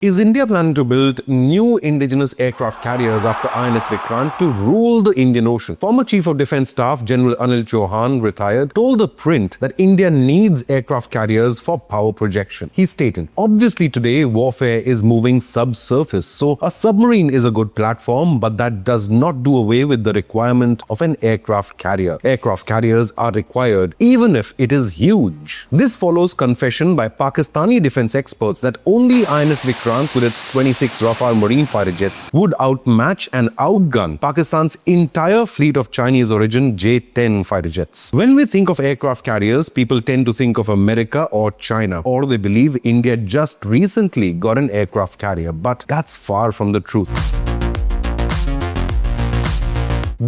Is India planning to build new indigenous aircraft carriers after INS Vikrant to rule the Indian Ocean? Former Chief of Defence Staff General Anil Chauhan, retired, told The Print that India needs aircraft carriers for power projection. He stated, "Obviously today warfare is moving subsurface, so a submarine is a good platform, but that does not do away with the requirement of an aircraft carrier. Aircraft carriers are required even if it is huge." This follows confession by Pakistani defence experts that only INS Vikrant with its 26 Rafale Marine fighter jets would outmatch and outgun Pakistan's entire fleet of Chinese origin J-10 fighter jets. When we think of aircraft carriers, people tend to think of America or China, or they believe India just recently got an aircraft carrier, but that's far from the truth.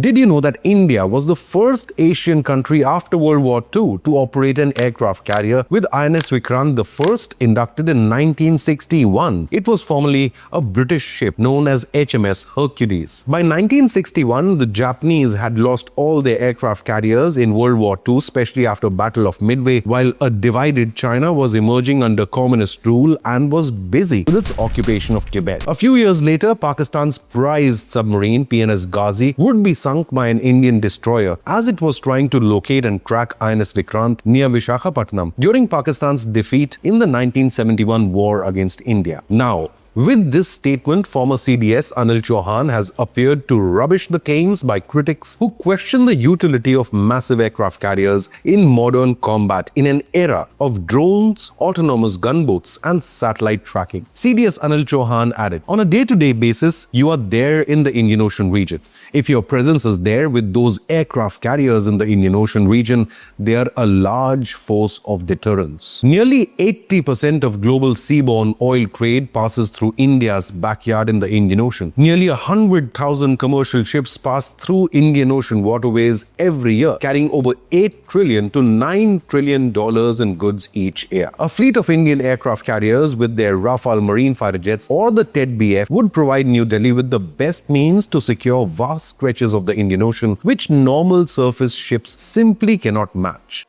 Did you know that India was the first Asian country after World War II to operate an aircraft carrier, with INS Vikrant the first inducted in 1961? It was formerly a British ship known as HMS Hercules. By 1961, the Japanese had lost all their aircraft carriers in World War II, especially after Battle of Midway, while a divided China was emerging under communist rule and was busy with its occupation of Tibet. A few years later, Pakistan's prized submarine PNS Ghazi would be sunk by an Indian destroyer as it was trying to locate and track INS Vikrant near Visakhapatnam during Pakistan's defeat in the 1971 war against India. Now, with this statement, former CDS Anil Chauhan has appeared to rubbish the claims by critics who question the utility of massive aircraft carriers in modern combat in an era of drones, autonomous gunboats, and satellite tracking. CDS Anil Chauhan added, "On a day-to-day basis, you are there in the Indian Ocean region. If your presence is there with those aircraft carriers in the Indian Ocean region, they are a large force of deterrence." Nearly 80% of global seaborne oil trade passes through India's backyard in the Indian Ocean. Nearly 100,000 commercial ships pass through Indian Ocean waterways every year, carrying over $8 trillion to $9 trillion in goods each year. A fleet of Indian aircraft carriers with their Rafale Marine fighter jets or the TEDBF would provide New Delhi with the best means to secure vast stretches of the Indian Ocean, which normal surface ships simply cannot match.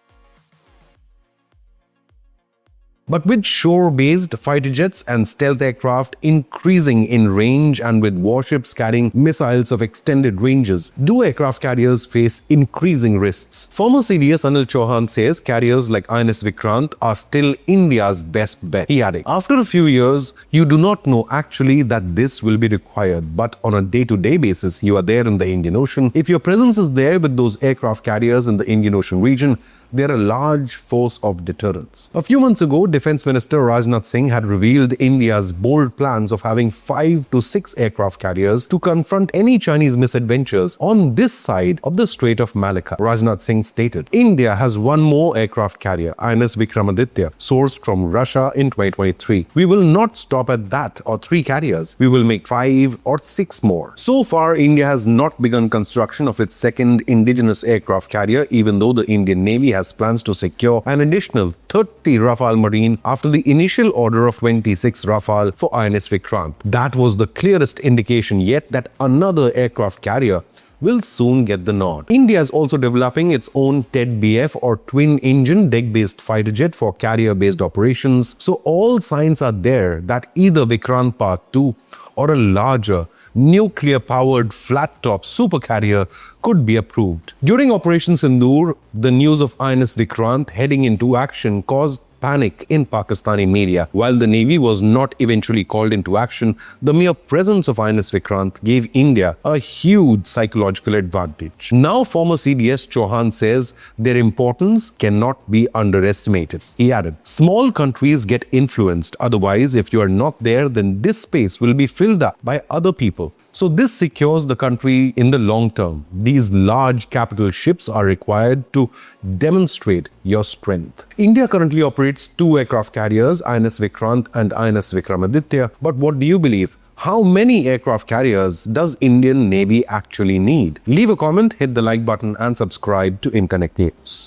But with shore-based fighter jets and stealth aircraft increasing in range and with warships carrying missiles of extended ranges, do aircraft carriers face increasing risks? Former CDS Anil Chauhan says carriers like INS Vikrant are still India's best bet. He added, "After a few years, you do not know actually that this will be required, but on a day-to-day basis, you are there in the Indian Ocean. If your presence is there with those aircraft carriers in the Indian Ocean region, they are a large force of deterrence." A few months ago, Defence Minister Rajnath Singh had revealed India's bold plans of having 5 to 6 aircraft carriers to confront any Chinese misadventures on this side of the Strait of Malacca. Rajnath Singh stated, "India has one more aircraft carrier, INS Vikramaditya, sourced from Russia in 2023. We will not stop at that or 3 carriers. We will make 5 or 6 more." So far, India has not begun construction of its second indigenous aircraft carrier, even though the Indian Navy has plans to secure an additional 30 Rafale Marine after the initial order of 26 Rafale for INS Vikrant. That was the clearest indication yet that another aircraft carrier will soon get the nod. India is also developing its own TEDBF or twin-engine deck-based fighter jet for carrier-based operations, so all signs are there that either Vikrant Part 2 or a larger nuclear-powered flat-top supercarrier could be approved. During Operation Sindoor, the news of INS Vikrant heading into action caused panic in Pakistani media. While the Navy was not eventually called into action, the mere presence of INS Vikrant gave India a huge psychological advantage. Now, former CDS Chauhan says their importance cannot be underestimated. He added, "Small countries get influenced. Otherwise, if you are not there, then this space will be filled up by other people. So this secures the country in the long term. These large capital ships are required to demonstrate your strength." India currently operates 2 aircraft carriers, INS Vikrant and INS Vikramaditya. But what do you believe? How many aircraft carriers does Indian Navy actually need? Leave a comment, hit the like button and subscribe to Inconnect News.